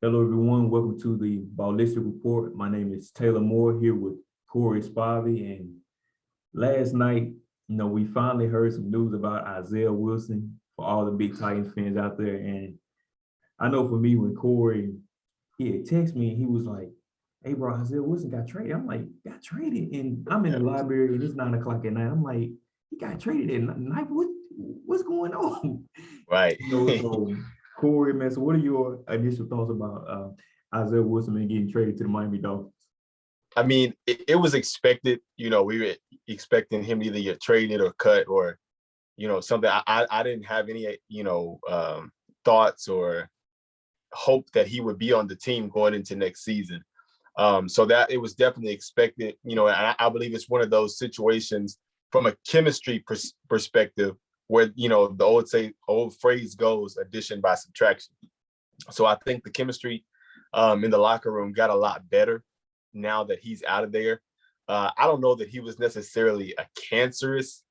Hello, everyone. Welcome to the Ballistic Report. My name is Taylor Moore here with Corey Spivey. And last night, we finally heard some news about Isaiah Wilson for all the big Titans fans out there. And I know for me, when Corey, he had texted me, he was like, "Hey, bro, Isaiah Wilson got traded." I'm like, "Got traded?" And I'm in the library and it's 9 o'clock at night. I'm like, "He got traded at night? What's going on?" Right. So Corey, man, so what are your initial thoughts about Isaiah Wilson man getting traded to the Miami Dolphins? I mean, it was expected. We were expecting him to either get traded or cut or, something. I didn't have any, thoughts or hope that he would be on the team going into next season. So that it was definitely expected. And I believe it's one of those situations from a chemistry perspective where, the old phrase goes addition by subtraction. So I think the chemistry in the locker room got a lot better now that he's out of there. I don't know that he was necessarily a cancerous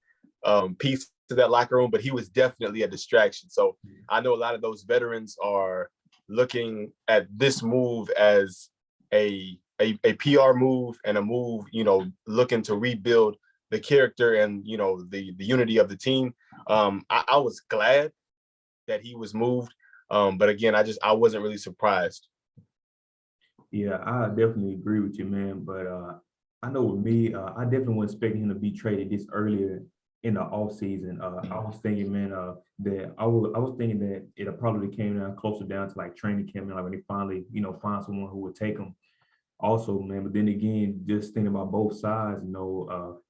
piece to that locker room, but he was definitely a distraction. So I know a lot of those veterans are looking at this move as a PR move and a move, looking to rebuild the character and, the unity of the team. I was glad that he was moved. But again, I wasn't really surprised. Yeah, I definitely agree with you, man. But I know with me, I definitely wasn't expecting him to be traded this earlier in the offseason. I was thinking, man, that I was thinking that it'll probably came down closer down to like training camp, and like when they finally, find someone who would take him. Also, man, but then again, just thinking about both sides,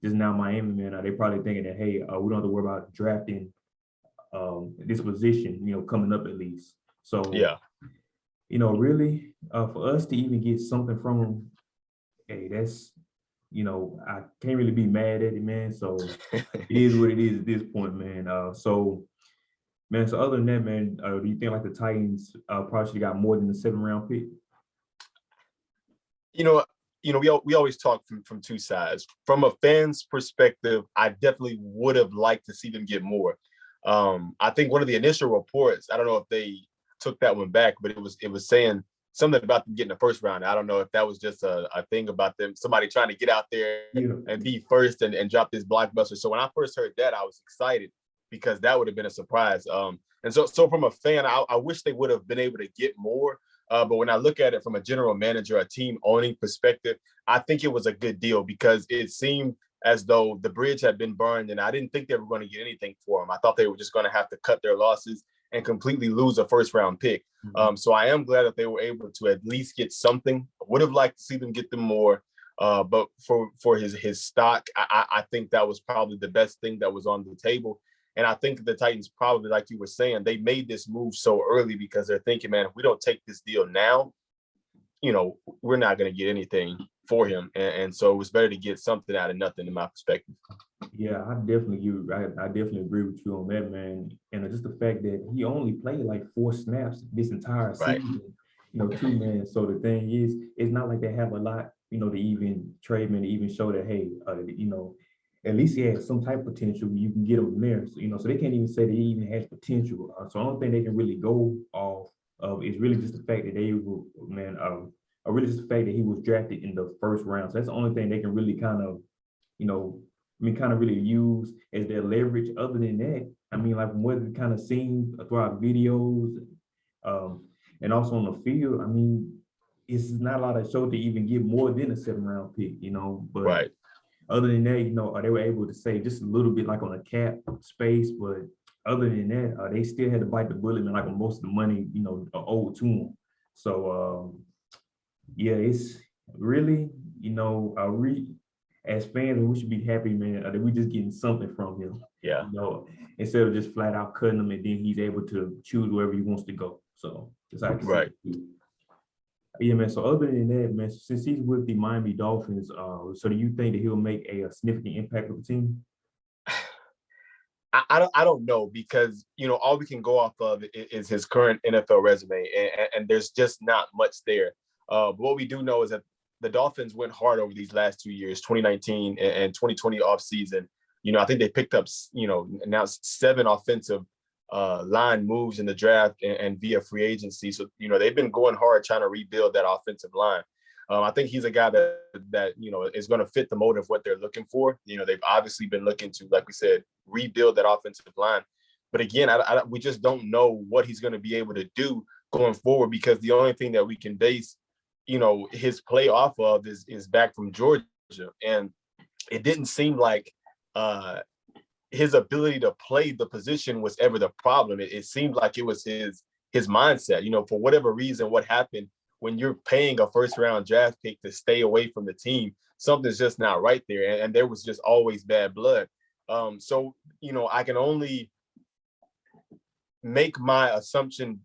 just now Miami, man, they probably thinking that, hey, we don't have to worry about drafting this position, coming up at least. So, Yeah. really, for us to even get something from him, hey, that's, I can't really be mad at it, man. So it is what it is at this point, man. Man, so other than that, man, do you think like the Titans probably should have got more than the 7th round pick? you know, we always talk from two sides. From a fan's perspective, I definitely would have liked to see them get more. I think one of the initial reports, I don't know if they took that one back, but it was saying something about them getting the first round. I don't know if that was just a thing about them, somebody trying to get out there Yeah. and be first and drop this blockbuster. So when I first heard that, I was excited because that would have been a surprise. And so from a fan, I wish they would have been able to get more. But when I look at it from a general manager, a team owning perspective, I think it was a good deal because it seemed as though the bridge had been burned, and I didn't think they were going to get anything for them. I thought they were just going to have to cut their losses and completely lose a first round pick. So I am glad that they were able to at least get something. I would have liked to see them get them more. But for his stock, I think that was probably the best thing that was on the table. And I think the Titans probably, like you were saying, they made this move so early because they're thinking, man, if we don't take this deal now, we're not going to get anything for him. And so it was better to get something out of nothing in my perspective. Yeah, I definitely agree with you on that, man. And just the fact that he only played like 4 snaps this entire Right. season, too, man. So the thing is, it's not like they have a lot, to even trade, man, to even show that, hey, at least he has some type of potential. You can get him there, so they can't even say that he even has potential. So I don't think they can really go off of is really just the fact that they were, man, really just the fact that he was drafted in the first round. So that's the only thing they can really kind of, you know, kind of really use as their leverage. Other than that, I mean, like from what we kind of seen throughout videos, um, and also on the field, I mean, it's not a lot of show to even get more than a 7th round pick, But Right. other than that, they were able to save just a little bit, like on a cap space. But other than that, they still had to bite the bullet, and like most of the money, owed to them. So yeah, it's really, as fans, we should be happy, man, that we just getting something from him, Yeah. you know, instead of just flat out cutting him and then he's able to choose wherever he wants to go. So just I can see Right. it. Yeah, man. So other than that, man, since he's with the Miami Dolphins, so do you think that he'll make a significant impact with the team? I don't know because all we can go off of is his current NFL resume, and there's just not much there. But what we do know is that the Dolphins went hard over these last 2 years, 2019 and 2020 offseason. I think they picked up now 7 offensive line moves in the draft and via free agency. So, they've been going hard trying to rebuild that offensive line. I think he's a guy that is going to fit the mold of what they're looking for. They've obviously been looking to, like we said, rebuild that offensive line. But again, we just don't know what he's going to be able to do going forward, because the only thing that we can base, his play off of is back from Georgia. And it didn't seem like his ability to play the position was ever the problem. It seemed like it was his mindset. For whatever reason, what happened when you're paying a first round draft pick to stay away from the team, something's just not right there. And there was just always bad blood. So, I can only make my assumption,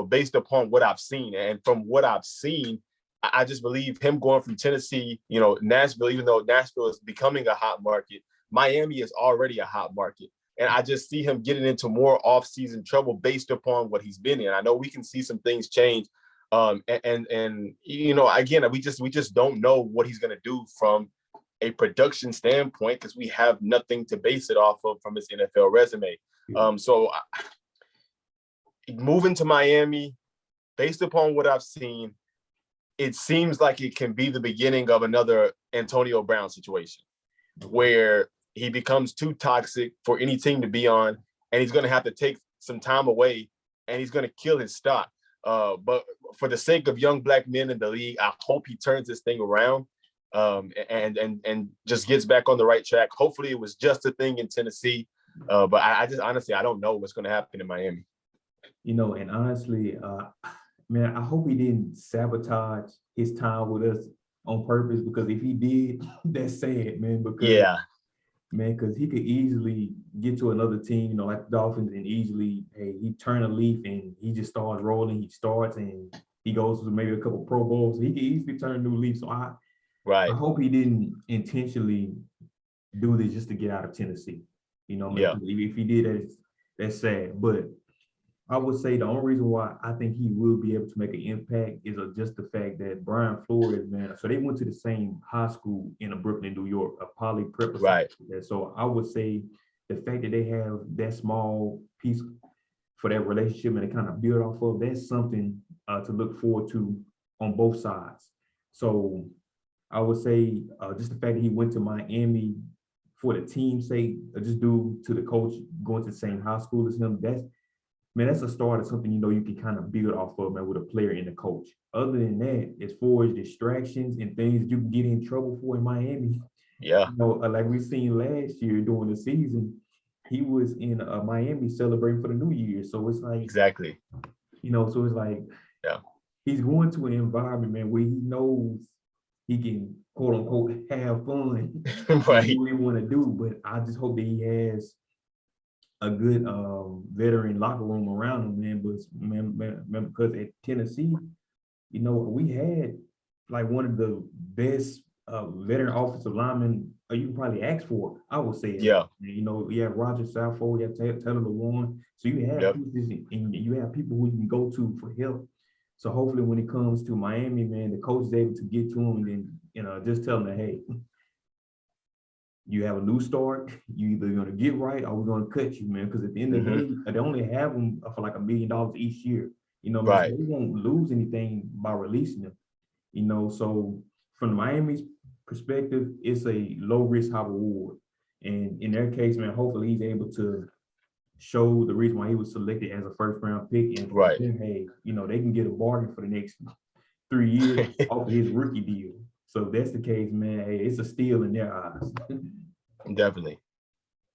based upon what I've seen. And from what I've seen, I just believe him going from Tennessee, Nashville, even though Nashville is becoming a hot market, Miami is already a hot market. And I just see him getting into more off-season trouble based upon what he's been in. I know we can see some things change. Again, we just don't know what he's going to do from a production standpoint, because we have nothing to base it off of from his NFL resume. So moving to Miami, based upon what I've seen, it seems like it can be the beginning of another Antonio Brown situation where he becomes too toxic for any team to be on, and he's going to have to take some time away, and he's going to kill his stock. But for the sake of young black men in the league, I hope he turns this thing around and just gets back on the right track. Hopefully it was just a thing in Tennessee, but I just honestly, I don't know what's going to happen in Miami. And honestly, man, I hope he didn't sabotage his time with us on purpose, because if he did, that's sad, man. Because he could easily get to another team, like the Dolphins, and easily, hey, he turn a leaf and he just starts rolling. He starts and he goes to maybe a couple Pro Bowls. He could easily turn a new leaf. So I hope he didn't intentionally do this just to get out of Tennessee. If he did, that's sad. But I would say the only reason why I think he will be able to make an impact is just the fact that Brian Flores, man, so they went to the same high school in Brooklyn, New York, a poly prep. Right. So I would say the fact that they have that small piece for that relationship and they kind of build off of, that's something to look forward to on both sides. So I would say just the fact that he went to Miami for the team's sake, just due to the coach going to the same high school as him, that's a start of something, you can kind of build off of, man, with a player and a coach. Other than that, as far as distractions and things you can get in trouble for in Miami, like we seen last year during the season, he was in Miami celebrating for the New Year. So it's like, exactly, so it's like, he's going to an environment, man, where he knows he can, quote unquote, have fun, right? Do what he want to do. But I just hope that he has a good veteran locker room around him, man. But man, because at Tennessee, we had like one of the best veteran offensive linemen you can probably ask for. I would say, you have Roger Saffold, you have Taylor Lewan, so you have pieces and you have people who you can go to for help. So hopefully, when it comes to Miami, man, the coach is able to get to him and just tell him that, hey, you have a new start. You either going to get right or we're going to cut you, man. Because at the end of the day, they only have them for like $1 million each year. Right. So they won't lose anything by releasing them. So from Miami's perspective, it's a low risk, high reward. And in their case, man, hopefully he's able to show the reason why he was selected as a first round pick. And then, hey, they can get a bargain for the next 3 years off of his rookie deal. So if that's the case, man, hey, it's a steal in their eyes. Definitely.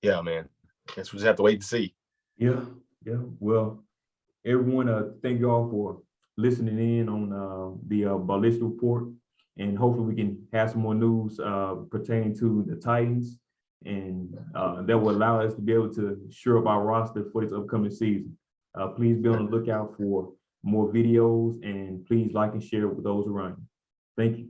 Yeah, man. Guess we just have to wait to see. Yeah. Well, everyone, thank you all for listening in on the Ballistic Report. And hopefully we can have some more news pertaining to the Titans. And that will allow us to be able to shore up our roster for this upcoming season. Please be on the lookout for more videos, and please like and share with those around you. Thank you.